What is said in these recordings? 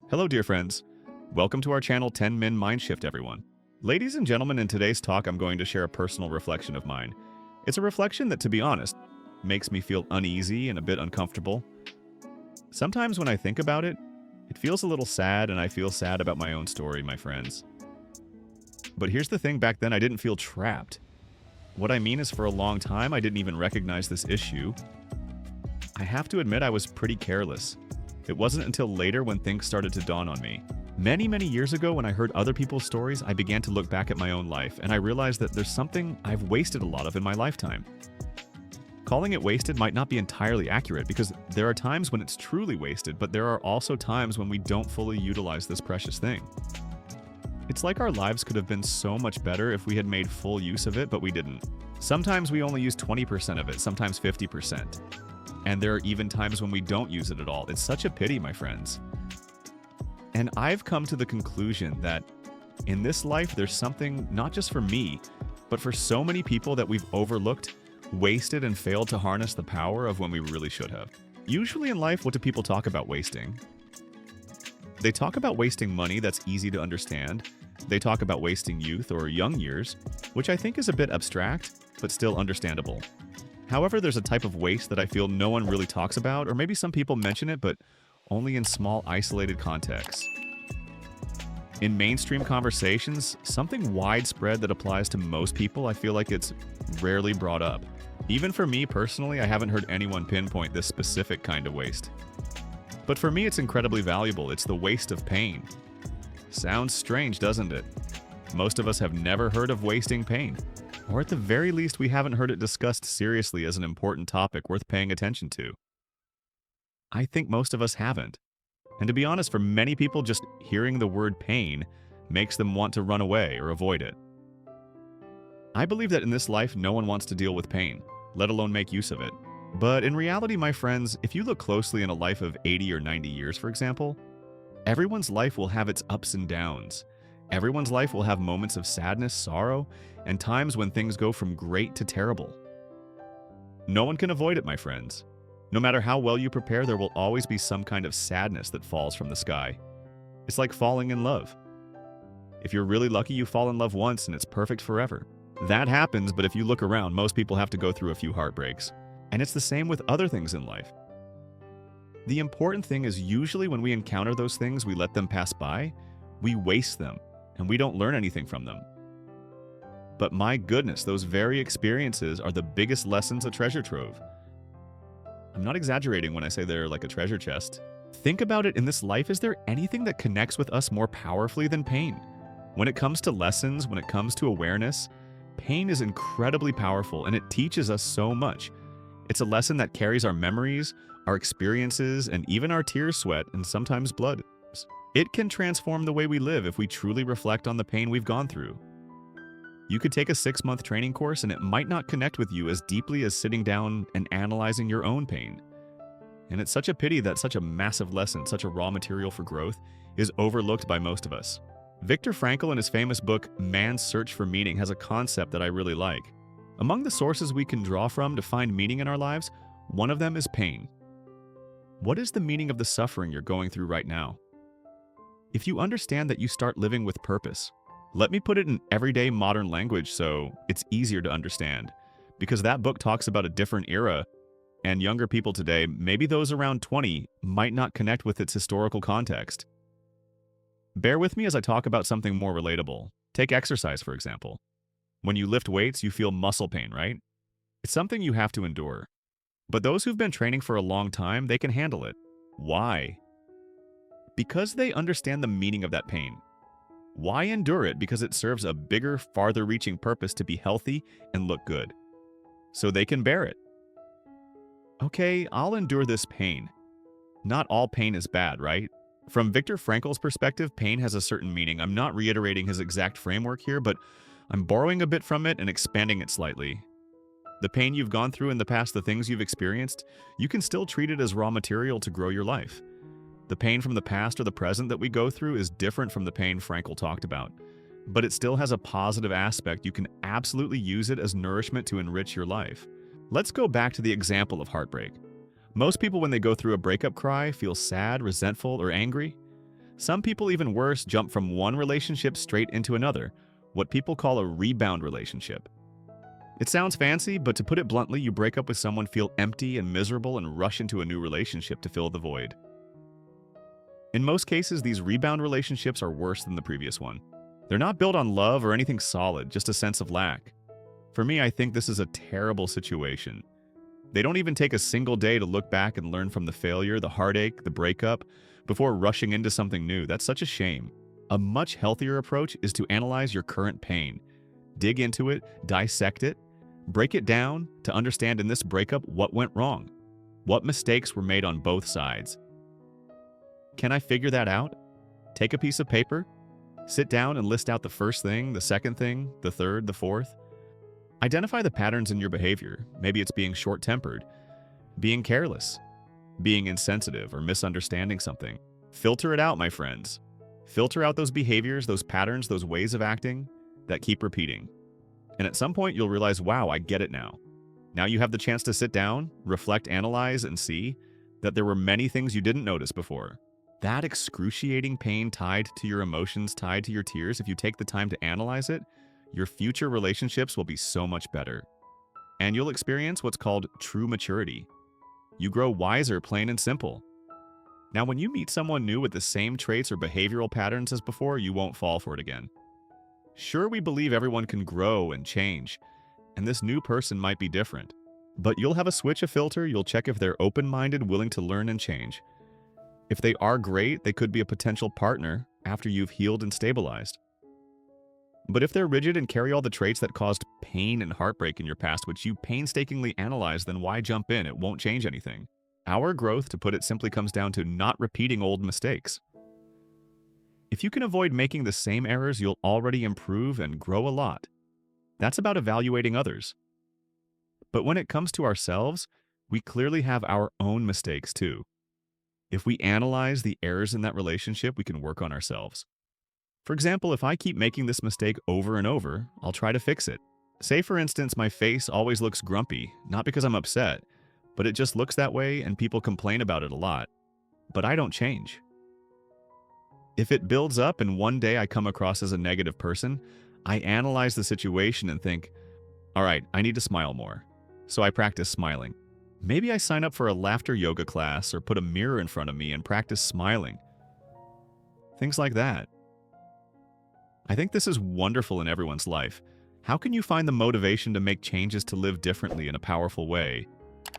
Hello, dear friends. Welcome to our channel 10Min MindShift, everyone. Ladies and gentlemen, in today's talk, I'm going to share a personal reflection of mine. It's a reflection that, to be honest, makes me feel uneasy and a bit uncomfortable. Sometimes when I think about it, it feels a little sad, and I feel sad about my own story, my friends. But here's the thing, back then I didn't feel trapped. What I mean is, for a long time, I didn't even recognize this issue. I have to admit I was pretty careless. It wasn't until later when things started to dawn on me. Many years ago, when I heard other people's stories, I began to look back at my own life, and I realized that there's something I've wasted a lot of in my lifetime. Calling it wasted might not be entirely accurate, because there are times when it's truly wasted, but there are also times when we don't fully utilize this precious thing. It's like our lives could have been so much better if we had made full use of it, but we didn't. Sometimes we only use 20% of it, sometimes 50%. And there are even times when we don't use it at all. It's such a pity, my friends. And I've come to the conclusion that in this life, there's something not just for me, but for so many people that we've overlooked, wasted, and failed to harness the power of when we really should have. Usually in life, what do people talk about wasting? They talk about wasting money that's easy to understand. They talk about wasting youth or young years, which I think is a bit abstract, but still understandable. However, there's a type of waste that I feel no one really talks about, or maybe some people mention it, but only in small, isolated contexts. In mainstream conversations, something widespread that applies to most people, I feel like it's rarely brought up. Even for me personally, I haven't heard anyone pinpoint this specific kind of waste. But for me, it's incredibly valuable. It's the waste of pain. Sounds strange, doesn't it? Most of us have never heard of wasting pain. Or at the very least, we haven't heard it discussed seriously as an important topic worth paying attention to. I think most of us haven't. And to be honest, for many people, just hearing the word pain makes them want to run away or avoid it. I believe that in this life, no one wants to deal with pain, let alone make use of it. But in reality, my friends, if you look closely in a life of 80 or 90 years, for example, everyone's life will have its ups and downs. Everyone's life will have moments of sadness, sorrow, and times when things go from great to terrible. No one can avoid it, my friends. No matter how well you prepare, there will always be some kind of sadness that falls from the sky. It's like falling in love. If you're really lucky, you fall in love once and it's perfect forever. That happens, but if you look around, most people have to go through a few heartbreaks. And it's the same with other things in life. The important thing is, usually when we encounter those things, we let them pass by, we waste them, and we don't learn anything from them. But my goodness, those very experiences are the biggest lessons a treasure trove. I'm not exaggerating when I say they're like a treasure chest. Think about it, in this life, is there anything that connects with us more powerfully than pain? When it comes to lessons, when it comes to awareness, pain is incredibly powerful, and it teaches us so much. It's a lesson that carries our memories, our experiences, and even our tears, sweat, and sometimes blood. It can transform the way we live if we truly reflect on the pain we've gone through. You could take a 6-month training course and it might not connect with you as deeply as sitting down and analyzing your own pain. And it's such a pity that such a massive lesson, such a raw material for growth, is overlooked by most of us. Viktor Frankl, in his famous book, Man's Search for Meaning, has a concept that I really like. Among the sources we can draw from to find meaning in our lives, one of them is pain. What is the meaning of the suffering you're going through right now? If you understand that you start living with purpose, let me put it in everyday modern language so it's easier to understand, because that book talks about a different era, and younger people today, maybe those around 20, might not connect with its historical context. Bear with me as I talk about something more relatable. Take exercise, for example. When you lift weights, you feel muscle pain, right? It's something you have to endure. But those who've been training for a long time, they can handle it. Why? Because they understand the meaning of that pain. Why endure it? Because it serves a bigger, farther-reaching purpose to be healthy and look good. So they can bear it. Okay, I'll endure this pain. Not all pain is bad, right? From Viktor Frankl's perspective, pain has a certain meaning. I'm not reiterating his exact framework here, but I'm borrowing a bit from it and expanding it slightly. The pain you've gone through in the past, the things you've experienced, you can still treat it as raw material to grow your life. The pain from the past or the present that we go through is different from the pain Frankl talked about, but it still has a positive aspect. You can absolutely use it as nourishment to enrich your life. Let's go back to the example of heartbreak. Most people, when they go through a breakup cry, feel sad, resentful, or angry. Some people, even worse, jump from one relationship straight into another, what people call a rebound relationship. It sounds fancy, but to put it bluntly, you break up with someone, feel empty and miserable, and rush into a new relationship to fill the void. In most cases, these rebound relationships are worse than the previous one. They're not built on love or anything solid, just a sense of lack. For me, I think this is a terrible situation. They don't even take a single day to look back and learn from the failure, the heartache, the breakup, before rushing into something new. That's such a shame. A much healthier approach is to analyze your current pain. Dig into it, dissect it, break it down to understand in this breakup what went wrong. What mistakes were made on both sides? Can I figure that out? Take a piece of paper, sit down and list out the first thing, the second thing, the third, the fourth. Identify the patterns in your behavior. Maybe it's being short-tempered, being careless, being insensitive, or misunderstanding something. Filter it out, my friends. Filter out those behaviors, those patterns, those ways of acting that keep repeating. And at some point, you'll realize, wow, I get it now. Now you have the chance to sit down, reflect, analyze, and see that there were many things you didn't notice before. That excruciating pain tied to your emotions, tied to your tears, if you take the time to analyze it, your future relationships will be so much better. And you'll experience what's called true maturity. You grow wiser, plain and simple. Now, when you meet someone new with the same traits or behavioral patterns as before, you won't fall for it again. Sure, we believe everyone can grow and change, and this new person might be different. But you'll have a switch, a filter, you'll check if they're open-minded, willing to learn and change. If they are great, they could be a potential partner after you've healed and stabilized. But if they're rigid and carry all the traits that caused pain and heartbreak in your past, which you painstakingly analyze, then why jump in? It won't change anything. Our growth, to put it simply, comes down to not repeating old mistakes. If you can avoid making the same errors, you'll already improve and grow a lot. That's about evaluating others. But when it comes to ourselves, we clearly have our own mistakes too. If we analyze the errors in that relationship, we can work on ourselves. For example, if I keep making this mistake over and over, I'll try to fix it. Say, for instance, my face always looks grumpy, not because I'm upset, but it just looks that way and people complain about it a lot. But I don't change. If it builds up and one day I come across as a negative person, I analyze the situation and think, all right, I need to smile more. So I practice smiling. Maybe I sign up for a laughter yoga class or put a mirror in front of me and practice smiling. Things like that. I think this is wonderful in everyone's life. How can you find the motivation to make changes to live differently in a powerful way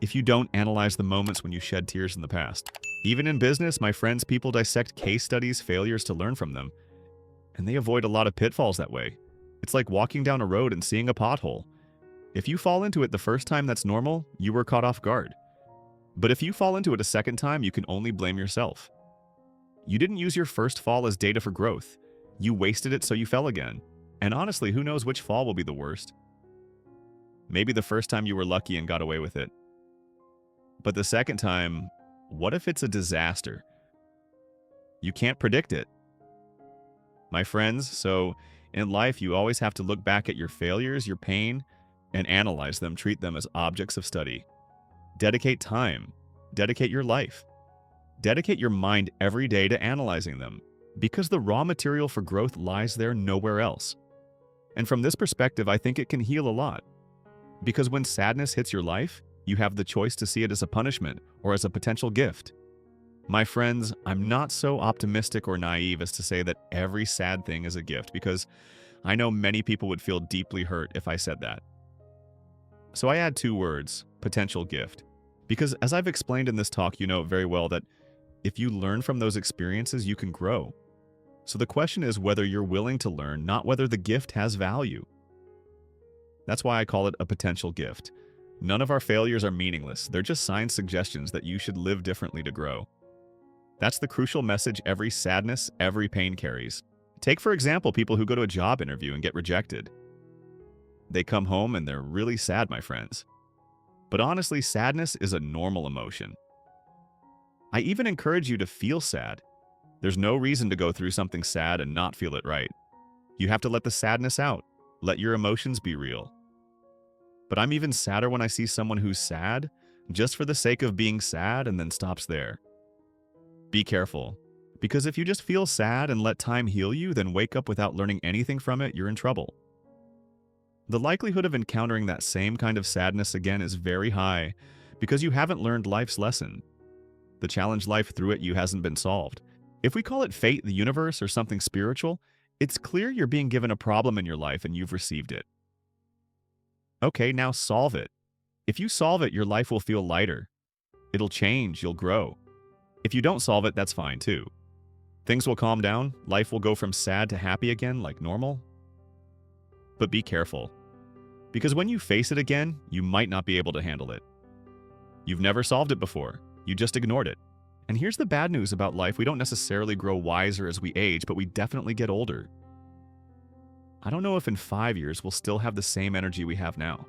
if you don't analyze the moments when you shed tears in the past? Even in business, my friends, people dissect case studies, failures to learn from them, and they avoid a lot of pitfalls that way. It's like walking down a road and seeing a pothole. If you fall into it the first time, that's normal, you were caught off guard. But if you fall into it a second time, you can only blame yourself. You didn't use your first fall as data for growth. You wasted it so you fell again. And honestly, who knows which fall will be the worst? Maybe the first time you were lucky and got away with it. But the second time, what if it's a disaster? You can't predict it. My friends, so in life, you always have to look back at your failures, your pain, and analyze them, treat them as objects of study. Dedicate time. Dedicate your life. Dedicate your mind every day to analyzing them, because the raw material for growth lies there, nowhere else. And from this perspective, I think it can heal a lot. Because when sadness hits your life, you have the choice to see it as a punishment or as a potential gift. My friends, I'm not so optimistic or naive as to say that every sad thing is a gift, because I know many people would feel deeply hurt if I said that. So I add two words, potential gift. Because as I've explained in this talk, you know very well that if you learn from those experiences, you can grow. So the question is whether you're willing to learn, not whether the gift has value. That's why I call it a potential gift. None of our failures are meaningless. They're just signs, suggestions that you should live differently to grow. That's the crucial message every sadness, every pain carries. Take, for example, people who go to a job interview and get rejected. They come home and they're really sad, my friends. But honestly, sadness is a normal emotion. I even encourage you to feel sad. There's no reason to go through something sad and not feel it right. You have to let the sadness out. Let your emotions be real. But I'm even sadder when I see someone who's sad just for the sake of being sad and then stops there. Be careful, Because if you just feel sad and let time heal you, then wake up without learning anything from it, you're in trouble. The likelihood of encountering that same kind of sadness again is very high because you haven't learned life's lesson. The challenge life threw at you hasn't been solved. If we call it fate, the universe, or something spiritual, it's clear you're being given a problem in your life and you've received it. Okay, now solve it. If you solve it, your life will feel lighter. It'll change, you'll grow. If you don't solve it, that's fine too. Things will calm down, life will go from sad to happy again like normal. But be careful. Because when you face it again, you might not be able to handle it. You've never solved it before. You just ignored it. And here's the bad news about life. We don't necessarily grow wiser as we age, but we definitely get older. I don't know if in 5 years we'll still have the same energy we have now.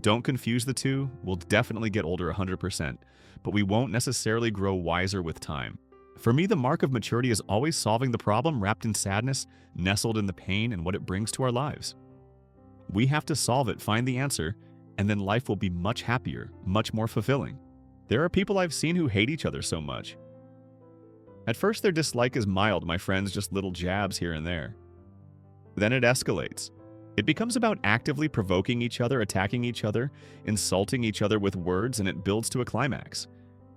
Don't confuse the two. We'll definitely get older 100%, but we won't necessarily grow wiser with time. For me, the mark of maturity is always solving the problem wrapped in sadness, nestled in the pain and what it brings to our lives. We have to solve it, find the answer, and then life will be much happier, much more fulfilling. There are people I've seen who hate each other so much. At first, their dislike is mild, my friends, just little jabs here and there. Then it escalates. It becomes about actively provoking each other, attacking each other, insulting each other with words, and it builds to a climax.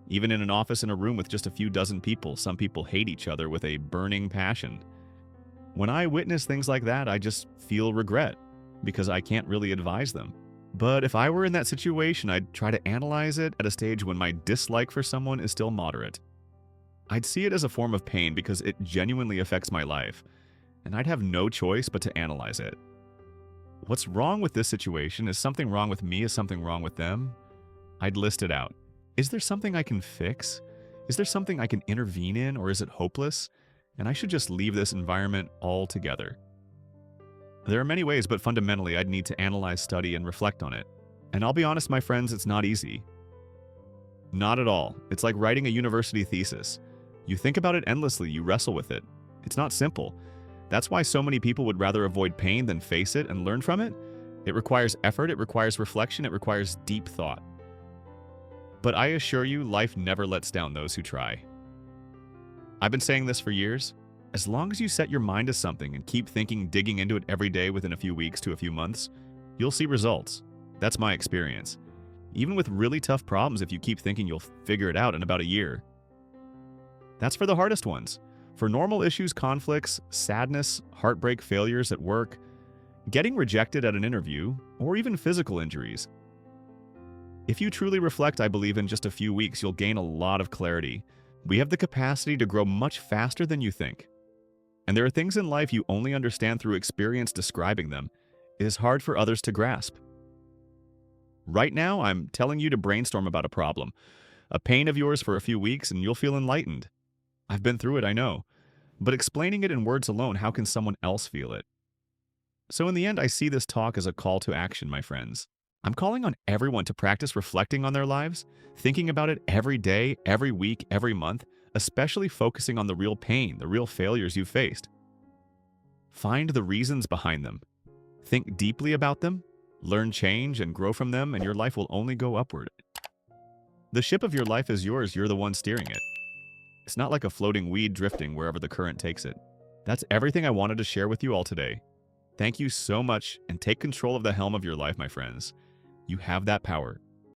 Even in an office in a room with just a few dozen people, some people hate each other with a burning passion. When I witness things like that, I just feel regret, because I can't really advise them. But if I were in that situation, I'd try to analyze it at a stage when my dislike for someone is still moderate. I'd see it as a form of pain because it genuinely affects my life, and I'd have no choice but to analyze it. What's wrong with this situation? Is something wrong with me? Is something wrong with them? I'd list it out. Is there something I can fix? Is there something I can intervene in, or is it hopeless? And I should just leave this environment altogether. There are many ways, but fundamentally, I'd need to analyze, study, and reflect on it. And I'll be honest, my friends, it's not easy. Not at all. It's like writing a university thesis. You think about it endlessly, you wrestle with it. It's not simple. That's why so many people would rather avoid pain than face it and learn from it. It requires effort, it requires reflection, it requires deep thought. But I assure you, life never lets down those who try. I've been saying this for years. As long as you set your mind to something and keep thinking, digging into it every day within a few weeks to a few months, you'll see results. That's my experience. Even with really tough problems, if you keep thinking, you'll figure it out in about a year. That's for the hardest ones. For normal issues, conflicts, sadness, heartbreak, failures at work, getting rejected at an interview, or even physical injuries. If you truly reflect, I believe in just a few weeks, you'll gain a lot of clarity. We have the capacity to grow much faster than you think. And there are things in life you only understand through experience describing them. It is hard for others to grasp. Right now, I'm telling you to brainstorm about a problem, a pain of yours for a few weeks, and you'll feel enlightened. I've been through it, I know. But explaining it in words alone, how can someone else feel it? So in the end, I see this talk as a call to action, my friends. I'm calling on everyone to practice reflecting on their lives, thinking about it every day, every week, every month, especially focusing on the real pain, the real failures you've faced. Find the reasons behind them. Think deeply about them, learn change, and grow from them, and your life will only go upward. The ship of your life is yours, you're the one steering it. It's not like a floating weed drifting wherever the current takes it. That's everything I wanted to share with you all today. Thank you so much, and take control of the helm of your life, my friends. You have that power.